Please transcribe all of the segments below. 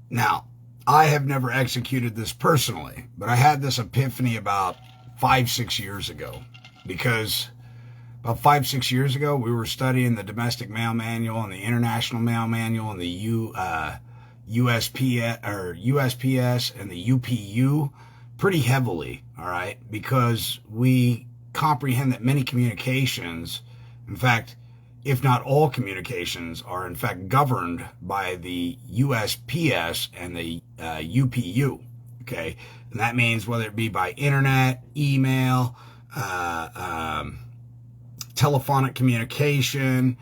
Now, I have never executed this personally, but I had this epiphany about 5-6 years ago, because about 5-6 years ago, we were studying the Domestic Mail Manual and the International Mail Manual and the USPS and the UPU pretty heavily, all right, because we comprehend that many communications, in fact, if not all communications, are in fact governed by the USPS and the UPU, okay? And that means whether it be by internet, email, telephonic communication,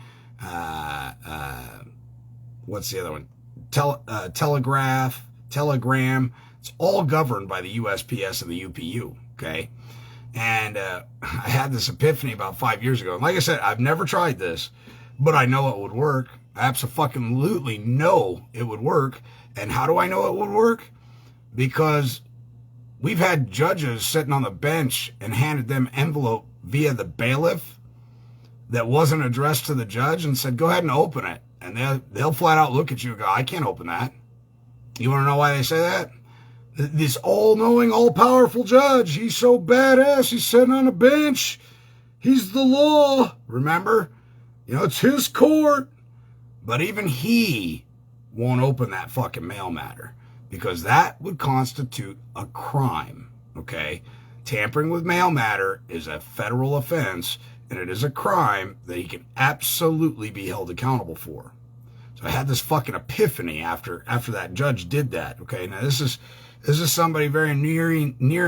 what's the other one? Telegram. It's all governed by the USPS and the UPU, okay? And I had this epiphany about 5 years ago. And like I said, I've never tried this, but I know it would work. I absolutely know it would work. And how do I know it would work? Because we've had judges sitting on the bench and handed them envelope via the bailiff that wasn't addressed to the judge and said, go ahead and open it. And they'll flat out look at you and go, I can't open that. You want to know why they say that? This all-knowing, all-powerful judge, he's so badass, he's sitting on a bench. He's the law. Remember? You know, it's his court. But even he won't open that fucking mail matter, because that would constitute a crime, okay? Tampering with mail matter is a federal offense, and it is a crime that he can absolutely be held accountable for. So I had this fucking epiphany after that judge did that, okay? Now this is somebody very near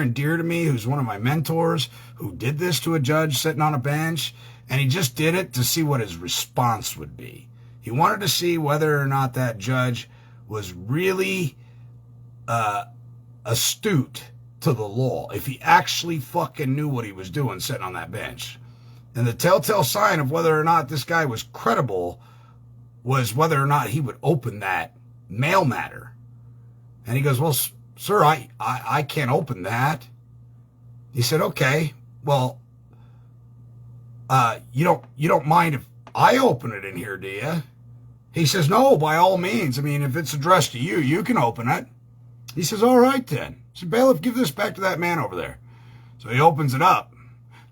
and dear to me, who's one of my mentors, who did this to a judge sitting on a bench, and he just did it to see what his response would be. He wanted to see whether or not that judge was really astute to the law, if he actually fucking knew what he was doing sitting on that bench. And the telltale sign of whether or not this guy was credible was whether or not he would open that mail matter. And he goes, well, sir, I can't open that. He said, okay, well, you don't mind if I open it in here, do you? He says, no, by all means. I mean, if it's addressed to you, you can open it. He says, all right then. He said, bailiff, give this back to that man over there. So he opens it up.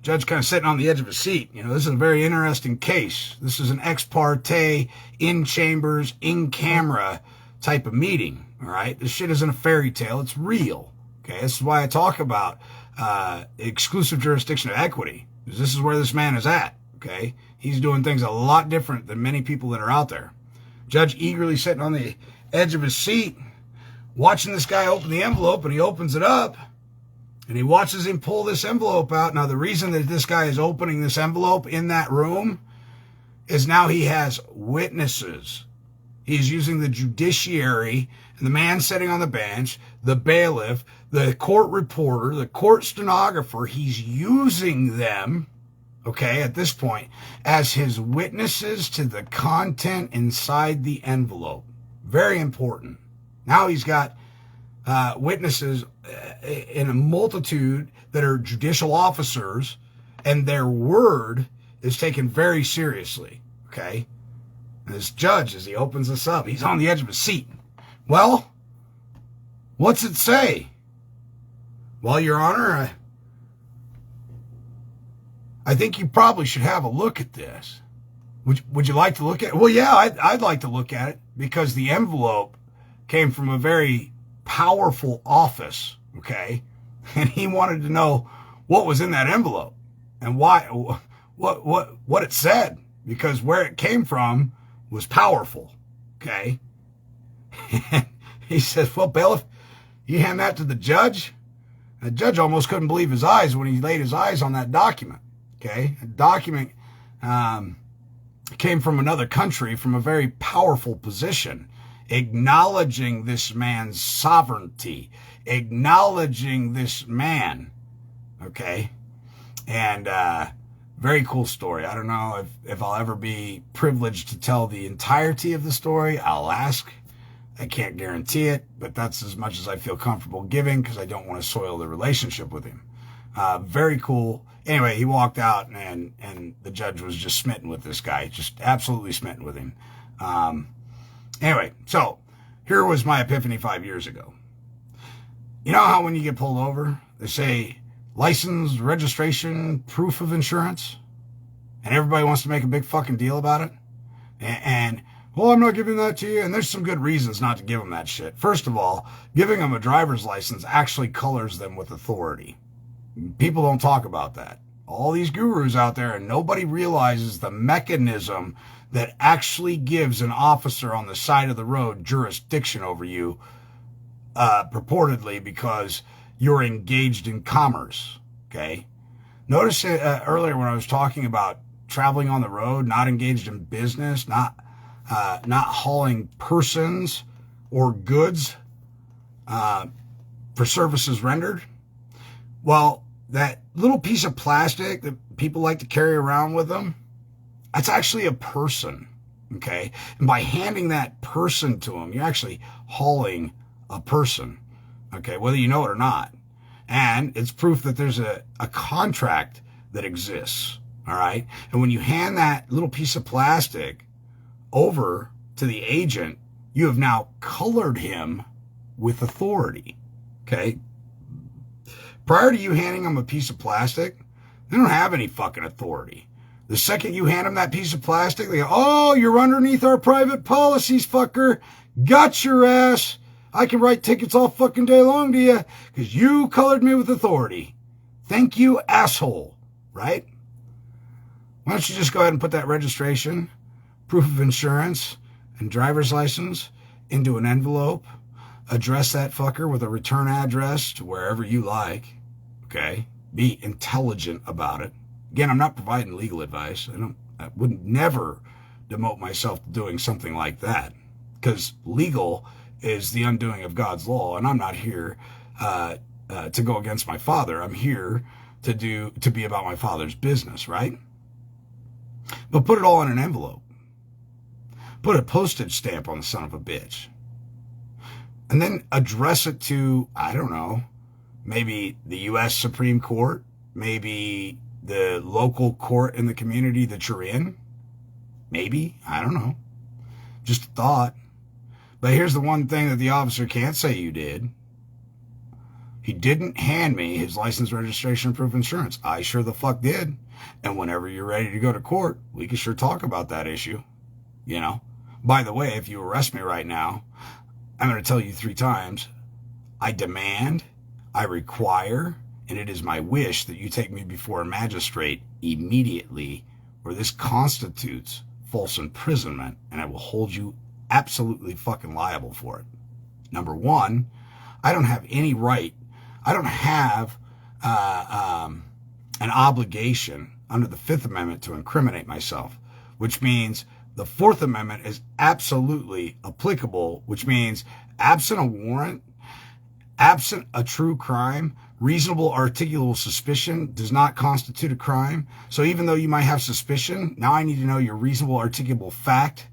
Judge kind of sitting on the edge of his seat. You know, this is a very interesting case. This is an ex parte, in chambers, in camera type of meeting. All right. This shit isn't a fairy tale. It's real. Okay. This is why I talk about exclusive jurisdiction of equity, because this is where this man is at. Okay. He's doing things a lot different than many people that are out there. Judge eagerly sitting on the edge of his seat, watching this guy open the envelope, and he opens it up. And he watches him pull this envelope out. Now, the reason that this guy is opening this envelope in that room is now he has witnesses. He's using the judiciary and the man sitting on the bench, the bailiff, the court reporter, the court stenographer. He's using them, okay, at this point, as his witnesses to the content inside the envelope. Very important. Now he's got witnesses in a multitude that are judicial officers, and their word is taken very seriously, okay? And this judge, as he opens this up, he's on the edge of his seat. Well, what's it say? Well, Your Honor, I think you probably should have a look at this. Would you like to look at it? Well, yeah, I'd like to look at it, because the envelope came from a very powerful office, okay? And he wanted to know what was in that envelope and why, what it said, because where it came from was powerful, okay? And he says, well, bailiff, you hand that to the judge? And the judge almost couldn't believe his eyes when he laid his eyes on that document, okay? A document came from another country, from a very powerful position, acknowledging this man's sovereignty, acknowledging this man, okay? And very cool story. I don't know if I'll ever be privileged to tell the entirety of the story. I'll ask. I can't guarantee it, but that's as much as I feel comfortable giving, because I don't want to soil the relationship with him. Very cool. Anyway, he walked out, and the judge was just smitten with this guy, just absolutely smitten with him. Anyway, so Here was my epiphany 5 years ago. You know how when you get pulled over, they say license, registration, proof of insurance? And everybody wants to make a big fucking deal about it? And well, I'm not giving that to you. And there's some good reasons not to give them that shit. First of all, giving them a driver's license actually colors them with authority. People don't talk about that. All these gurus out there, and nobody realizes the mechanism that actually gives an officer on the side of the road jurisdiction over you, purportedly because you're engaged in commerce, okay? Notice earlier when I was talking about traveling on the road, not engaged in business, not hauling persons or goods for services rendered. Well, that little piece of plastic that people like to carry around with them, that's actually a person, okay? And by handing that person to them, you're actually hauling a person, okay, whether you know it or not. And it's proof that there's a contract that exists, all right? And when you hand that little piece of plastic over to the agent, you have now colored him with authority, okay? Prior to you handing them a piece of plastic, they don't have any fucking authority. The second you hand them that piece of plastic, they go, oh, you're underneath our private policies, fucker. Got your ass. I can write tickets all fucking day long to you because you colored me with authority. Thank you, asshole. Right? Why don't you just go ahead and put that registration, proof of insurance, and driver's license into an envelope, address that fucker with a return address to wherever you like, okay? Be intelligent about it. Again, I'm not providing legal advice. I would never demote myself to doing something like that because legal is the undoing of God's law, and I'm not here to go against my Father. I'm here to be about my Father's business, right? But put it all in an envelope. Put a postage stamp on the son of a bitch. And then address it to, I don't know, maybe the U.S. Supreme Court, maybe the local court in the community that you're in. Maybe, I don't know. Just a thought. But here's the one thing that the officer can't say you did. He didn't hand me his license, registration, proof of insurance. I sure the fuck did. And whenever you're ready to go to court, we can sure talk about that issue. You know? By the way, if you arrest me right now, I'm going to tell you 3 times, I demand, I require, and it is my wish that you take me before a magistrate immediately, or this constitutes false imprisonment, and I will hold you absolutely fucking liable for it. Number 1, I don't have any right, I don't have an obligation under the 5th Amendment to incriminate myself, which means the 4th Amendment is absolutely applicable, which means absent a warrant, absent a true crime, reasonable articulable suspicion does not constitute a crime. So even though you might have suspicion, now I need to know your reasonable articulable fact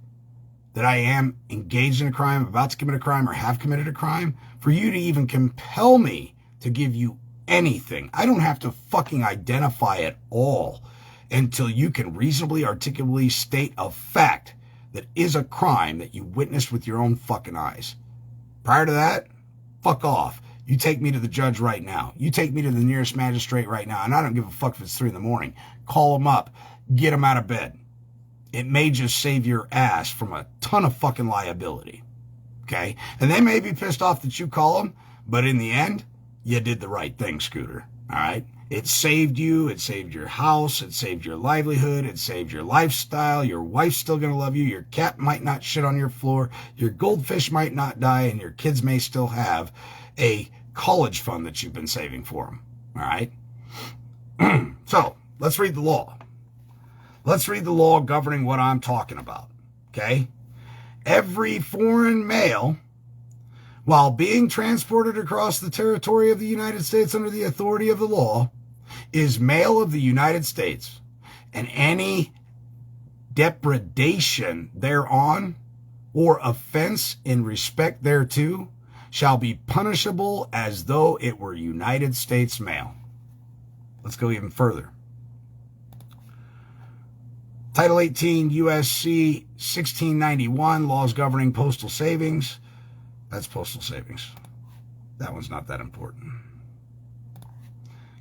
that I am engaged in a crime, about to commit a crime, or have committed a crime, for you to even compel me to give you anything. I don't have to fucking identify at all until you can reasonably articulately state a fact that is a crime that you witnessed with your own fucking eyes. Prior to that, fuck off. You take me to the judge right now. You take me to the nearest magistrate right now, and I don't give a fuck if it's 3 a.m. Call him up. Get him out of bed. It may just save your ass from a ton of fucking liability. Okay? And they may be pissed off that you call them, but in the end, you did the right thing, Scooter. All right? It saved you. It saved your house. It saved your livelihood. It saved your lifestyle. Your wife's still going to love you. Your cat might not shit on your floor. Your goldfish might not die, and your kids may still have a college fund that you've been saving for them. All right? So, let's read the law. Let's read the law governing what I'm talking about. Okay? Every foreign male, while being transported across the territory of the United States under the authority of the law, is male of the United States, and any depredation thereon or offense in respect thereto shall be punishable as though it were United States male. Let's go even further. Title 18 USC 1691, laws governing postal savings. That's postal savings. That one's not that important.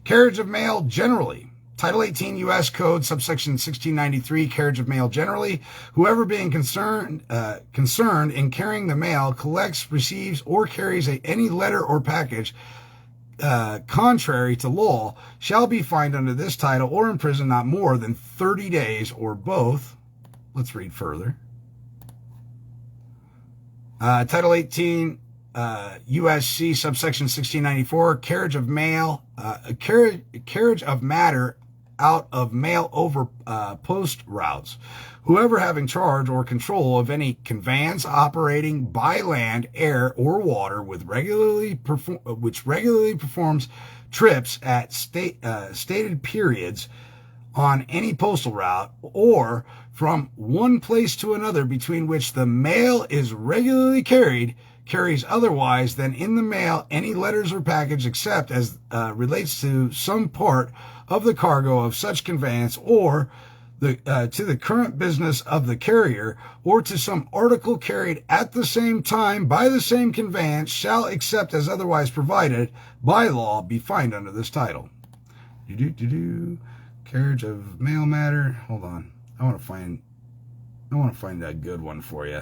Carriage of mail generally. Title 18 U.S. Code, subsection 1693, carriage of mail generally. Whoever being concerned in carrying the mail collects, receives, or carries any letter or package contrary to law shall be fined under this title or imprisoned not more than 30 days or both. Let's read further. Title 18 USC subsection 1694, carriage of mail, carriage of matter out of mail over post routes. Whoever having charge or control of any conveyance operating by land, air, or water which regularly performs trips at stated periods on any postal route or from one place to another between which the mail is regularly carries otherwise than in the mail any letters or package except as relates to some part of the cargo of such conveyance or to the current business of the carrier or to some article carried at the same time by the same conveyance shall, except as otherwise provided by law, be fined under this title. Carriage of mail matter. Hold on. I want to find a good one for you.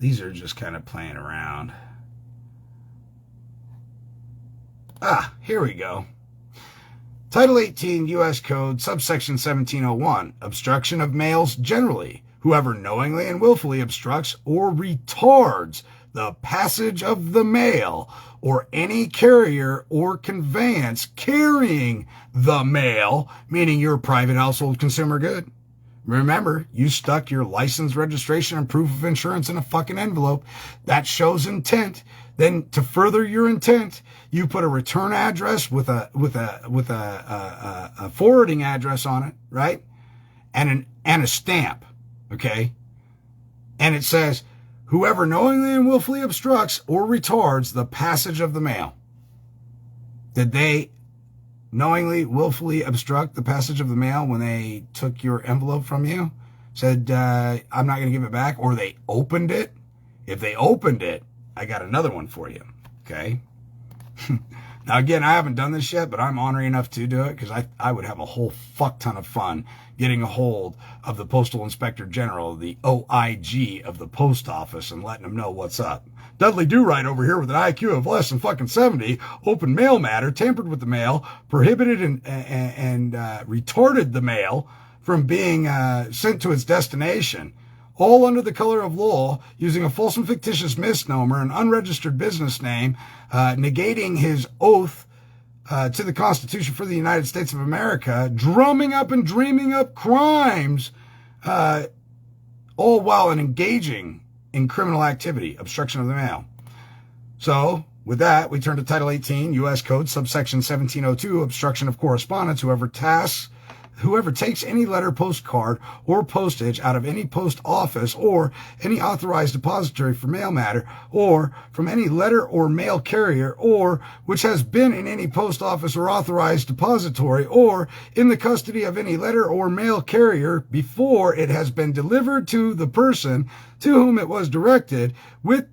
These are just kind of playing around. Here we go. Title 18 U.S. Code, subsection 1701, obstruction of mails generally. Whoever knowingly and willfully obstructs or retards the passage of the mail or any carrier or conveyance carrying the mail, meaning your private household consumer good. Remember, you stuck your license, registration, and proof of insurance in a fucking envelope. That shows intent. Then to further your intent, you put a return address with a forwarding address on it, right? And a stamp, okay? And it says, whoever knowingly and willfully obstructs or retards the passage of the mail. Did they knowingly, willfully obstruct the passage of the mail when they took your envelope from you? Said, I'm not going to give it back, or they opened it? If they opened it, I got another one for you, okay? Now, again, I haven't done this yet, but I'm ornery enough to do it because I would have a whole fuck ton of fun getting a hold of the Postal Inspector General, the OIG of the post office, and letting them know what's up. Dudley Do-Right over here with an IQ of less than fucking 70, opened mail matter, tampered with the mail, prohibited and retarded the mail from being sent to its destination, all under the color of law, using a false and fictitious misnomer, an unregistered business name, negating his oath to the Constitution for the United States of America, drumming up and dreaming up crimes, all while engaging in criminal activity, obstruction of the mail. So, with that, we turn to Title 18, U.S. Code, subsection 1702, obstruction of correspondence. Whoever takes any letter, postcard, or postage out of any post office or any authorized depository for mail matter, or from any letter or mail carrier, or which has been in any post office or authorized depository, or in the custody of any letter or mail carrier before it has been delivered to the person to whom it was directed, with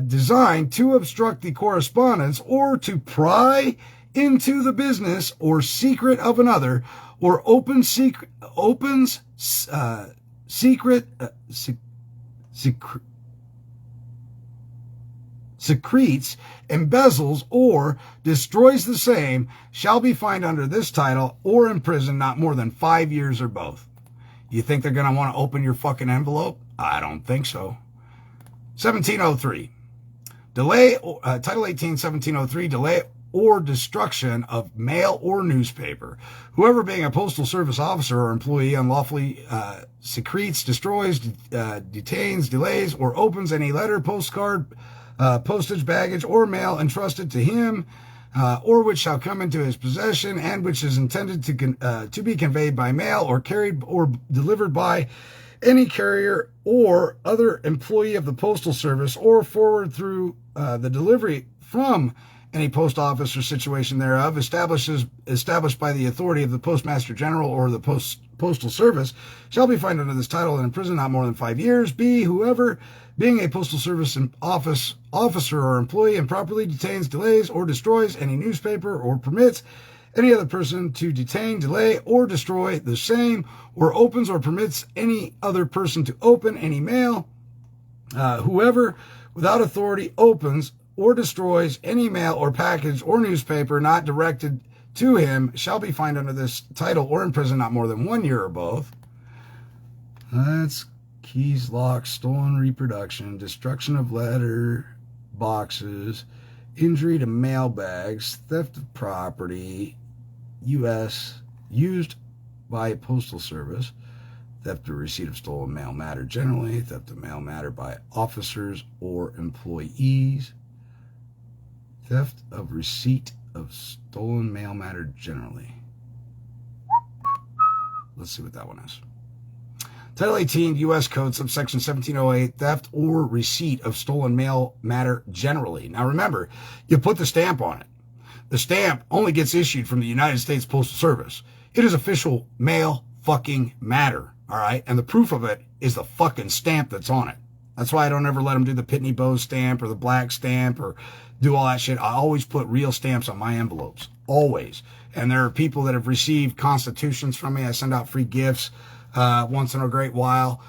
design to obstruct the correspondence or to pry into the business or secret of another, or secretes, embezzles, or destroys the same, shall be fined under this title or imprisoned not more than 5 years or both. You think they're going to want to open your fucking envelope? I don't think so. 1703. Delay, Title 18, 1703, delay or destruction of mail or newspaper. Whoever being a postal service officer or employee unlawfully secretes, destroys, detains, delays, or opens any letter, postcard, postage, baggage, or mail entrusted to him, or which shall come into his possession, and which is intended to be conveyed by mail or carried or delivered by any carrier or other employee of the postal service, or forward through the delivery from any post office or situation thereof, established by the authority of the Postmaster General or the Postal Service shall be fined under this title and in prison not more than 5 years. B, whoever, being a Postal Service officer or employee, improperly detains, delays, or destroys any newspaper or permits any other person to detain, delay, or destroy the same, or opens or permits any other person to open any mail. Whoever, without authority, opens or destroys any mail or package or newspaper not directed to him shall be fined under this title or in prison not more than 1 year or both. That's keys, locks, stolen reproduction, destruction of letter boxes, injury to mail bags, theft of property, U.S. used by Postal Service, theft or receipt of stolen mail matter generally, theft of mail matter by officers or employees, theft of receipt of stolen mail matter generally. Let's see what that one is. Title 18, U.S. Code, subsection 1708, theft or receipt of stolen mail matter generally. Now remember, you put the stamp on it. The stamp only gets issued from the United States Postal Service. It is official mail fucking matter, all right? And the proof of it is the fucking stamp that's on it. That's why I don't ever let them do the Pitney Bowes stamp or the black stamp or do all that shit. I always put real stamps on my envelopes, always. And there are people that have received constitutions from me. I send out free gifts once in a great while,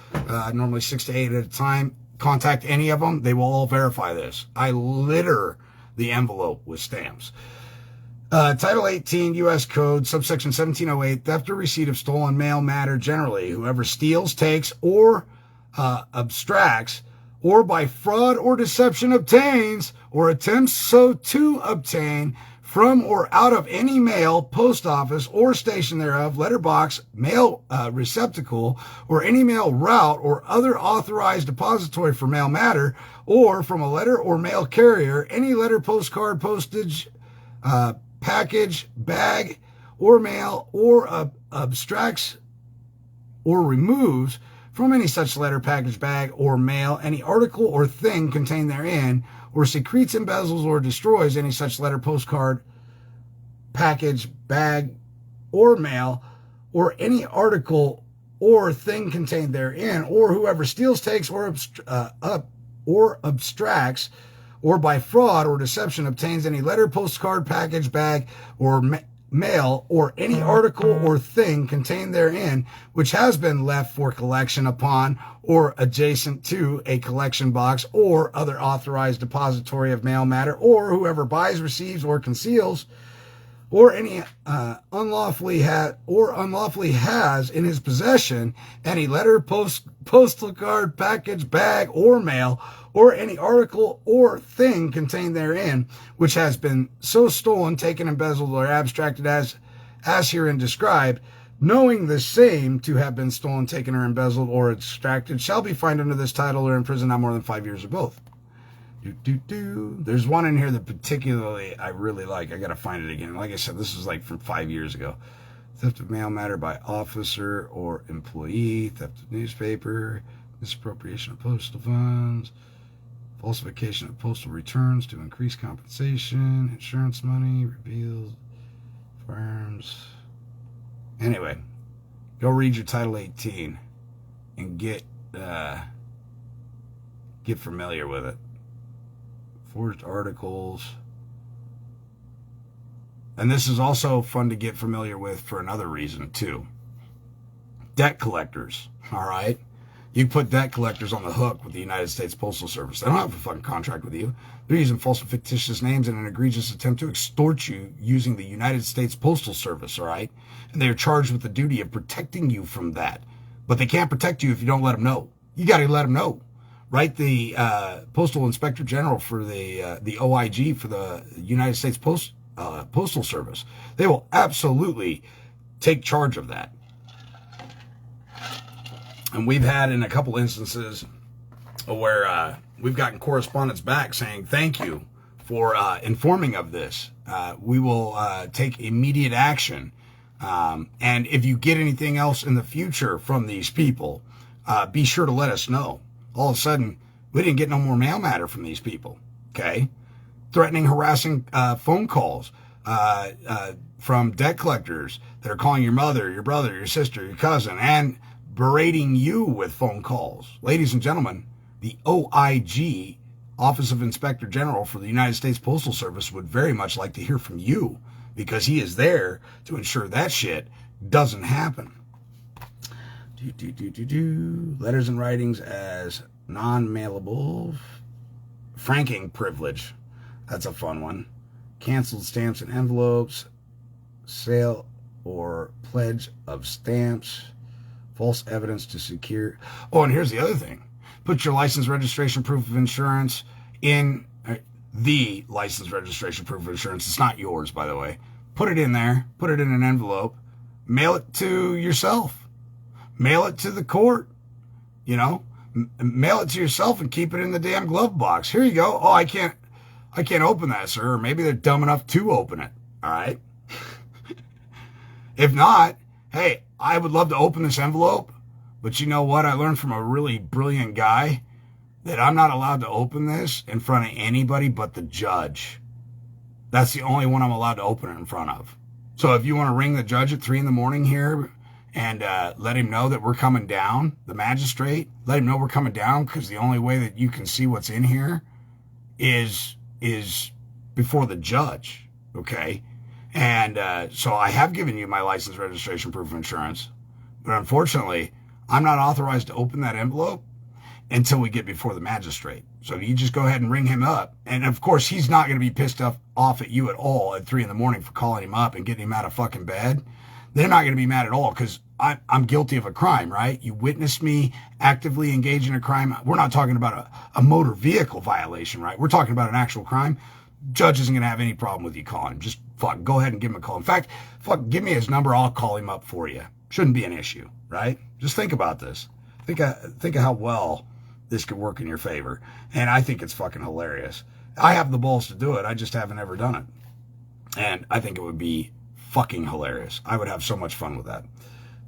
normally 6 to 8 at a time. Contact any of them. They will all verify this. I litter the envelope with stamps. Title 18, U.S. Code, subsection 1708, theft or receipt of stolen mail matter generally. Whoever steals, takes, or abstracts, or by fraud or deception obtains, or attempts so to obtain, from or out of any mail, post office, or station thereof, letterbox, mail receptacle, or any mail route, or other authorized depository for mail matter, or from a letter or mail carrier, any letter, postcard, postage, package, bag, or mail, or abstracts or removes from any such letter, package, bag, or mail any article or thing contained therein, or secretes, embezzles, or destroys any such letter, postcard, package, bag, or mail, or any article or thing contained therein, or whoever steals, takes, or abstracts, or by fraud or deception obtains any letter, postcard, package, bag, or mail, or any article or thing contained therein, which has been left for collection upon or adjacent to a collection box or other authorized depository of mail matter, or whoever buys, receives, or conceals, or any unlawfully has in his possession any letter, postal card, package, bag, or mail, or any article or thing contained therein, which has been so stolen, taken, embezzled, or abstracted as herein described, knowing the same to have been stolen, taken, or embezzled, or extracted, shall be fined under this title or in prison not more than 5 years or both. There's one in here that particularly I really like. I gotta find it again. Like I said, this is like from 5 years ago. Theft of mail matter by officer or employee, theft of newspaper, misappropriation of postal funds, falsification of postal returns to increase compensation, insurance money, revealed firearms. Anyway, go read your Title 18 and get familiar with it. Forged articles. And this is also fun to get familiar with for another reason, too. Debt collectors, all right? You put debt collectors on the hook with the United States Postal Service. They don't have a fucking contract with you. They're using false and fictitious names in an egregious attempt to extort you using the United States Postal Service, all right? And they are charged with the duty of protecting you from that. But they can't protect you if you don't let them know. You got to let them know. Right? The Postal Inspector General for the OIG for the United States Postal Service. They will absolutely take charge of that. And we've had in a couple instances where we've gotten correspondence back saying, thank you for informing of this. We will take immediate action. And if you get anything else in the future from these people, be sure to let us know. All of a sudden, we didn't get no more mail matter from these people. Okay? Threatening, harassing phone calls. from debt collectors that are calling your mother, your brother, your sister, your cousin, and berating you with phone calls. Ladies and gentlemen, the OIG, Office of Inspector General for the United States Postal Service, would very much like to hear from you, because he is there to ensure that shit doesn't happen. Letters and writings as non-mailable. Franking privilege. That's a fun one. Canceled stamps and envelopes. Sale or pledge of stamps. False evidence to secure. Oh, and here's the other thing. Put your license, registration, proof of insurance in the license, registration, proof of insurance. It's not yours, by the way. Put it in there. Put it in an envelope. Mail it to yourself. Mail it to the court. You know, mail it to yourself and keep it in the damn glove box. Here you go. Oh, I can't open that, sir. Or maybe they're dumb enough to open it. All right. If not, hey, I would love to open this envelope, but you know what? I learned from a really brilliant guy that I'm not allowed to open this in front of anybody but the judge. That's the only one I'm allowed to open it in front of. So if you want to ring the judge at 3 a.m. here and let him know that we're coming down, the magistrate, let him know we're coming down, because the only way that you can see what's in here is before the judge, okay? And so I have given you my license, registration, proof of insurance, but unfortunately, I'm not authorized to open that envelope until we get before the magistrate. So you just go ahead and ring him up. And of course, he's not going to be pissed off at you at all at 3 a.m. for calling him up and getting him out of fucking bed. They're not going to be mad at all, because I'm guilty of a crime, right? You witnessed me actively engage in a crime. We're not talking about a motor vehicle violation, right? We're talking about an actual crime. Judge isn't going to have any problem with you calling him. Just go ahead and give him a call. In fact, give me his number. I'll call him up for you. Shouldn't be an issue, right? Just think about this. Think of how well this could work in your favor. And I think it's fucking hilarious. I have the balls to do it. I just haven't ever done it. And I think it would be fucking hilarious. I would have so much fun with that.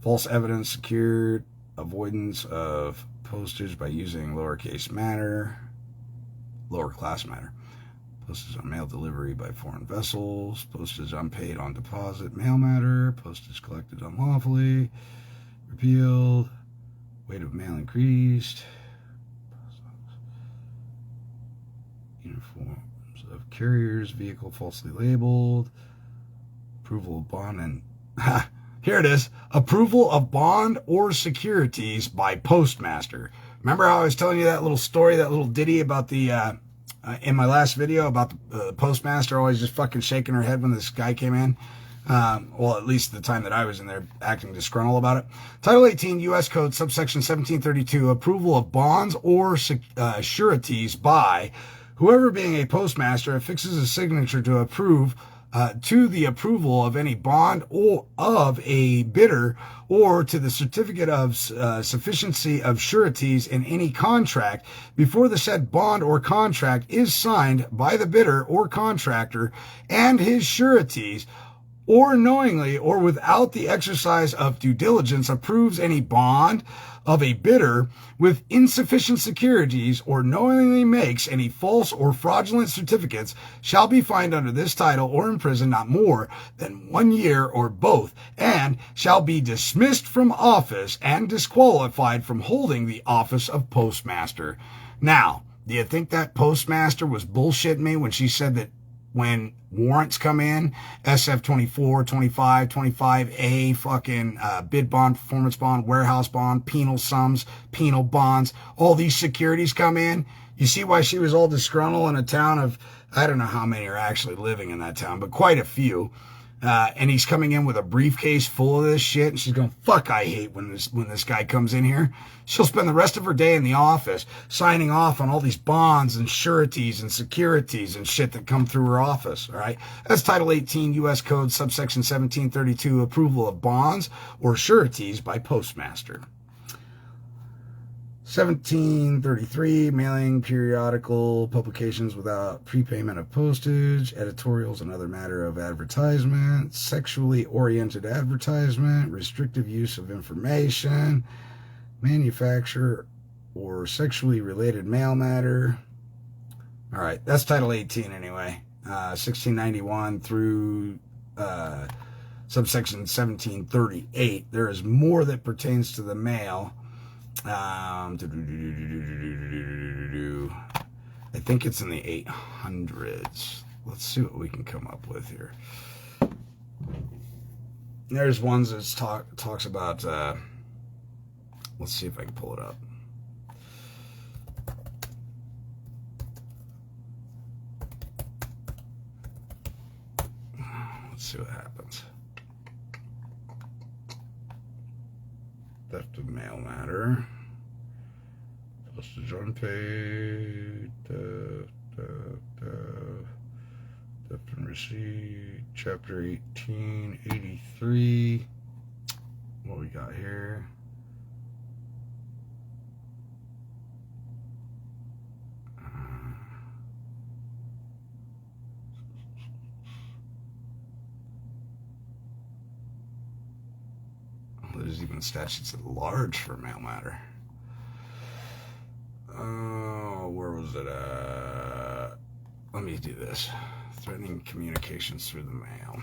False evidence secured. Avoidance of postage by using lower class matter. Postage on mail delivery by foreign vessels. Postage unpaid on deposit mail matter. Postage collected unlawfully. Repealed. Weight of mail increased. Uniforms of carriers. Vehicle falsely labeled. Approval of bond and... Here it is. Approval of bond or securities by postmaster. Remember how I was telling you that little story, that little ditty about the... in my last video about the postmaster always just fucking shaking her head when this guy came in. Well, at least the time that I was in there acting disgruntled about it. Title 18 U.S. Code, subsection 1732, approval of bonds or sureties by whoever, being a postmaster, affixes a signature to approve to the approval of any bond or of a bidder, or to the certificate of sufficiency of sureties in any contract before the said bond or contract is signed by the bidder or contractor and his sureties, or knowingly or without the exercise of due diligence approves any bond of a bidder with insufficient securities, or knowingly makes any false or fraudulent certificates, shall be fined under this title or imprisoned not more than 1 year or both, and shall be dismissed from office and disqualified from holding the office of postmaster. Now, do you think that postmaster was bullshitting me when she said that when warrants come in, SF 24, 25, 25A, fucking bid bond, performance bond, warehouse bond, penal sums, penal bonds, all these securities come in? You see why she was all disgruntled in a town of, I don't know how many are actually living in that town, but quite a few. And he's coming in with a briefcase full of this shit, and she's going, fuck, I hate when this guy comes in here. She'll spend the rest of her day in the office signing off on all these bonds and sureties and securities and shit that come through her office, all right? That's Title 18 U.S. Code, subsection 1732, approval of bonds or sureties by postmaster. 1733, mailing periodical publications without prepayment of postage, editorials and other matter of advertisement, sexually oriented advertisement, restrictive use of information, manufacture or sexually related mail matter. All right, that's Title 18 anyway. 1691 through subsection 1738. There is more that pertains to the mail. I think it's in the 800s. Let's see what we can come up with here. There's ones that talks about, let's see if I can pull it up. Let's see what happens. Theft of mail matter. Postage unpaid. Theft and receipt. Chapter 1883. What we got here? There's even statutes at large for mail matter. Oh, where was it? Let me do this. Threatening communications through the mail.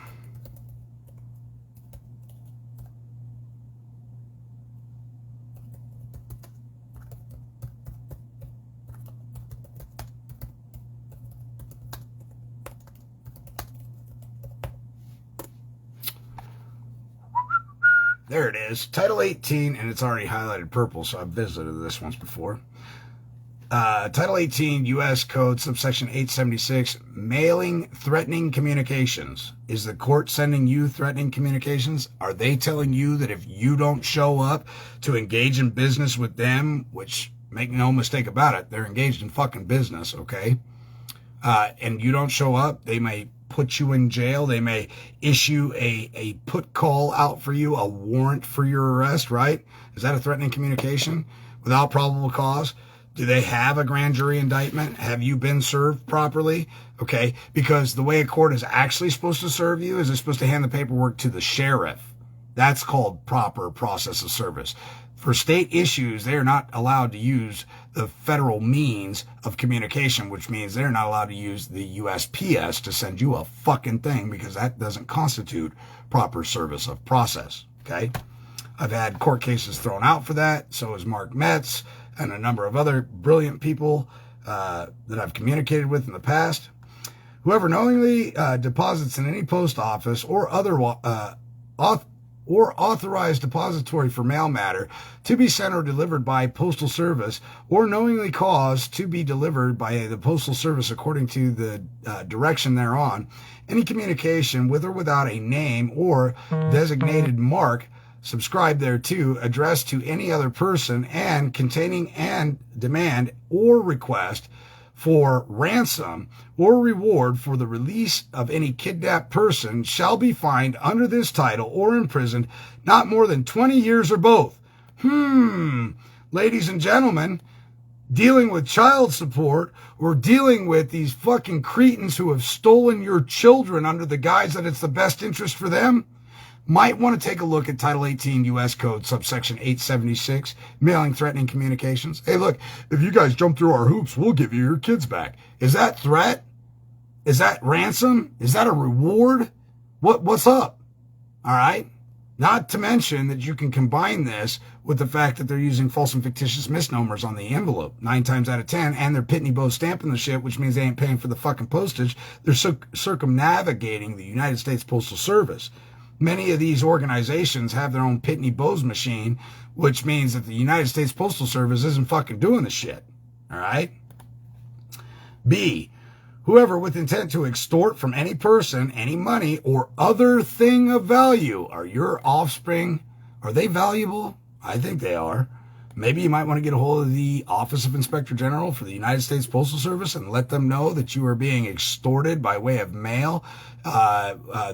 There it is, Title 18, and it's already highlighted purple, so I've visited this once before. Title 18, U.S. Code, subsection 876, mailing threatening communications. Is the court sending you threatening communications? Are they telling you that if you don't show up to engage in business with them, which, make no mistake about it, they're engaged in fucking business, okay? And you don't show up, they may put you in jail. They may issue a put call out for you, a warrant for your arrest, right? Is that a threatening communication without probable cause? Do they have a grand jury indictment? Have you been served properly? Okay, because the way a court is actually supposed to serve you is it's supposed to hand the paperwork to the sheriff. That's called proper process of service. For state issues, they are not allowed to use the federal means of communication, which means they're not allowed to use the USPS to send you a fucking thing, because that doesn't constitute proper service of process, okay? I've had court cases thrown out for that. So has Mark Metz and a number of other brilliant people that I've communicated with in the past. Whoever knowingly deposits in any post office or other authorized depository for mail matter to be sent or delivered by postal service, or knowingly caused to be delivered by the postal service according to the direction thereon, any communication with or without a name or designated mark subscribed thereto, addressed to any other person, and containing and demand or request for ransom or reward for the release of any kidnapped person shall be fined under this title or imprisoned not more than 20 years or both. Ladies and gentlemen, dealing with child support or dealing with these fucking cretins who have stolen your children under the guise that it's the best interest for them, might want to take a look at Title 18 U.S. Code, subsection 876, mailing threatening communications. Hey, look, if you guys jump through our hoops, we'll give you your kids back. Is that threat? Is that ransom? Is that a reward? What's up? All right? Not to mention that you can combine this with the fact that they're using false and fictitious misnomers on the envelope 9 times out of 10, and they're Pitney Bowes stamping the shit, which means they ain't paying for the fucking postage. They're circumnavigating the United States Postal Service. Many of these organizations have their own Pitney Bowes machine, which means that the United States Postal Service isn't fucking doing the shit. All right? B, whoever with intent to extort from any person any money or other thing of value. Are your offspring, are they valuable? I think they are. Maybe you might want to get a hold of the Office of Inspector General for the United States Postal Service and let them know that you are being extorted by way of mail.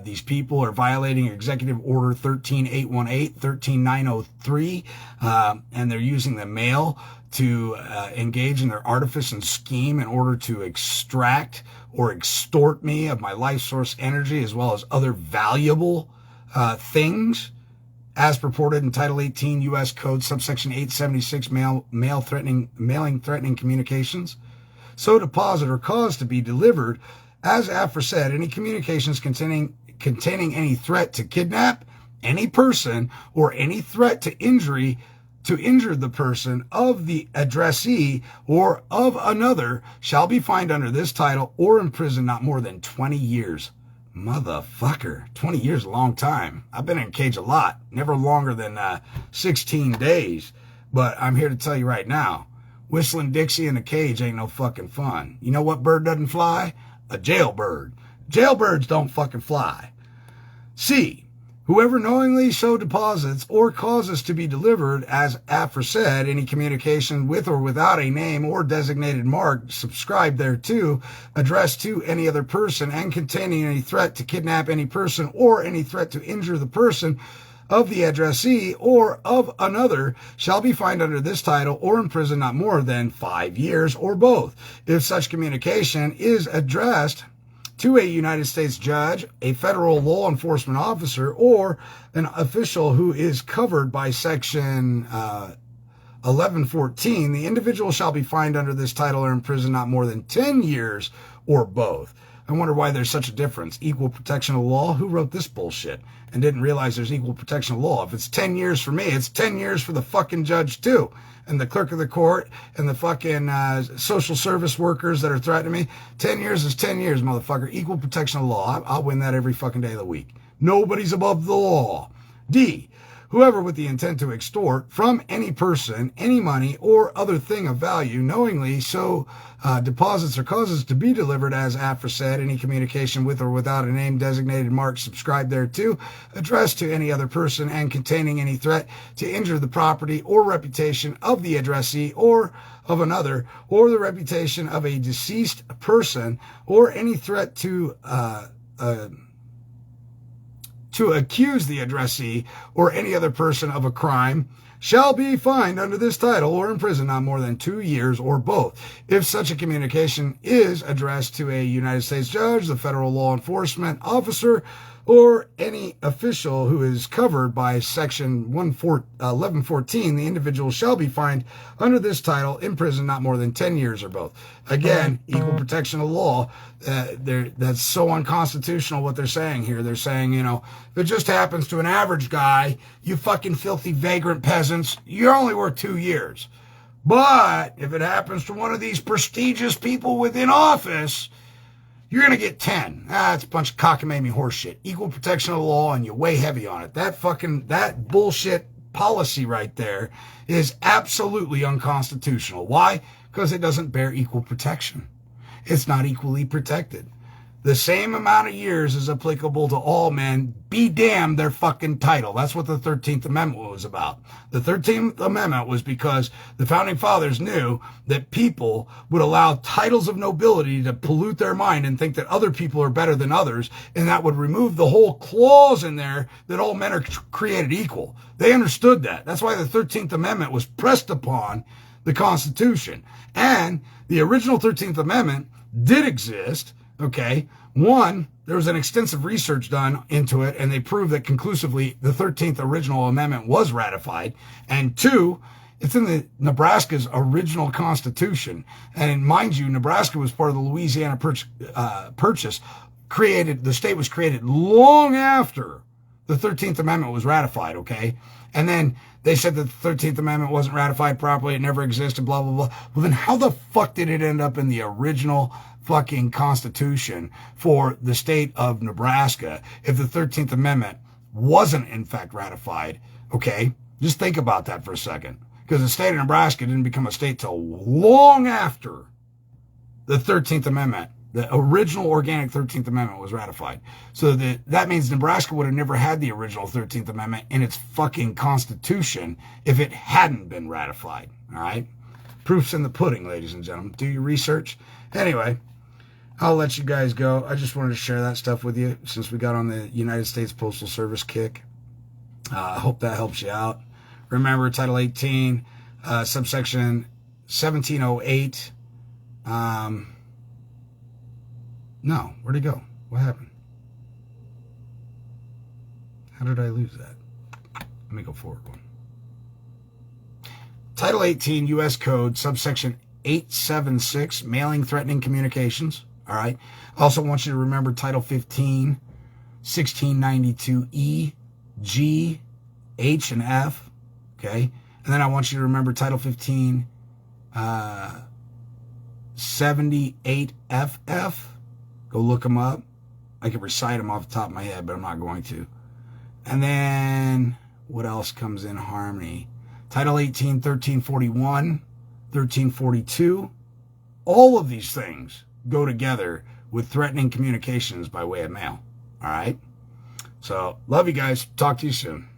These people are violating Executive Order 13818, 13903, and they're using the mail to engage in their artifice and scheme in order to extract or extort me of my life source energy as well as other valuable things, as purported in Title 18 U.S. Code, subsection 876, mailing threatening communications. So deposit or cause to be delivered as aforesaid, any communications containing any threat to kidnap any person or any threat to injure the person of the addressee or of another shall be fined under this title or imprisoned not more than 20 years. Motherfucker, 20 years is a long time. I've been in a cage a lot, never longer than 16 days. But I'm here to tell you right now, whistling Dixie in a cage ain't no fucking fun. You know what bird doesn't fly? A jailbird. Jailbirds don't fucking fly. C. Whoever knowingly so deposits or causes to be delivered as aforesaid any communication with or without a name or designated mark subscribed thereto, addressed to any other person and containing any threat to kidnap any person or any threat to injure the person of the addressee or of another shall be fined under this title or imprisoned not more than 5 years or both. If such communication is addressed to a United States judge, a federal law enforcement officer, or an official who is covered by Section 1114, the individual shall be fined under this title or imprisoned not more than 10 years or both. I wonder why there's such a difference. Equal protection of law? Who wrote this bullshit and didn't realize there's equal protection of law? If it's 10 years for me, it's 10 years for the fucking judge too. And the clerk of the court and the fucking social service workers that are threatening me. 10 years is 10 years, motherfucker. Equal protection of law. I'll win that every fucking day of the week. Nobody's above the law. D. Whoever with the intent to extort from any person, any money, or other thing of value, knowingly so deposits or causes to be delivered as aforesaid, any communication with or without a name, designated mark subscribed thereto, addressed to any other person and containing any threat to injure the property or reputation of the addressee or of another, or the reputation of a deceased person, or any threat to accuse the addressee or any other person of a crime, shall be fined under this title or imprisoned not more than 2 years or both. If such a communication is addressed to a United States judge, the federal law enforcement officer, or any official who is covered by Section 1114, the individual shall be fined under this title, imprisoned not more than 10 years or both. Again, equal protection of law. That's so unconstitutional what they're saying here. They're saying, you know, if it just happens to an average guy, you fucking filthy vagrant peasants, you're only worth 2 years. But if it happens to one of these prestigious people within office, you're going to get 10. It's a bunch of cockamamie horse shit. Equal protection of the law, and you weigh heavy on it. That bullshit policy right there is absolutely unconstitutional. Why? Because it doesn't bear equal protection. It's not equally protected. The same amount of years is applicable to all men. Be damned their fucking title. That's what the 13th Amendment was about. The 13th Amendment was because the Founding Fathers knew that people would allow titles of nobility to pollute their mind and think that other people are better than others, and that would remove the whole clause in there that all men are created equal. They understood that. That's why the 13th Amendment was pressed upon the Constitution. And the original 13th Amendment did exist. Okay, one, there was an extensive research done into it, and they proved that conclusively the 13th original amendment was ratified. And two, it's in the Nebraska's original constitution. And mind you, Nebraska was part of the Louisiana Purchase. The state was created long after the 13th Amendment was ratified, okay? And then they said that the 13th Amendment wasn't ratified properly, it never existed, blah, blah, blah. Well, then how the fuck did it end up in the original fucking Constitution for the state of Nebraska if the 13th Amendment wasn't in fact ratified? Okay, just think about that for a second, because the state of Nebraska didn't become a state till long after the 13th Amendment, the original organic 13th Amendment, was ratified. So that means Nebraska would have never had the original 13th Amendment in its fucking Constitution if it hadn't been ratified. All right, proof's in the pudding, ladies and gentlemen. Do your research. Anyway, I'll let you guys go. I just wanted to share that stuff with you since we got on the United States Postal Service kick. I hope that helps you out. Remember, Title 18, subsection 1708. No, where'd he go? What happened? How did I lose that? Let me go forward one. Title 18, U.S. Code, subsection 876, mailing threatening communications. All right. I also want you to remember Title 15, 1692 E, G, H, and F. Okay. And then I want you to remember Title 15, 78 FF. Go look them up. I could recite them off the top of my head, but I'm not going to. And then what else comes in harmony? Title 18, 1341, 1342. All of these things go together with threatening communications by way of mail. All right? So, love you guys. Talk to you soon.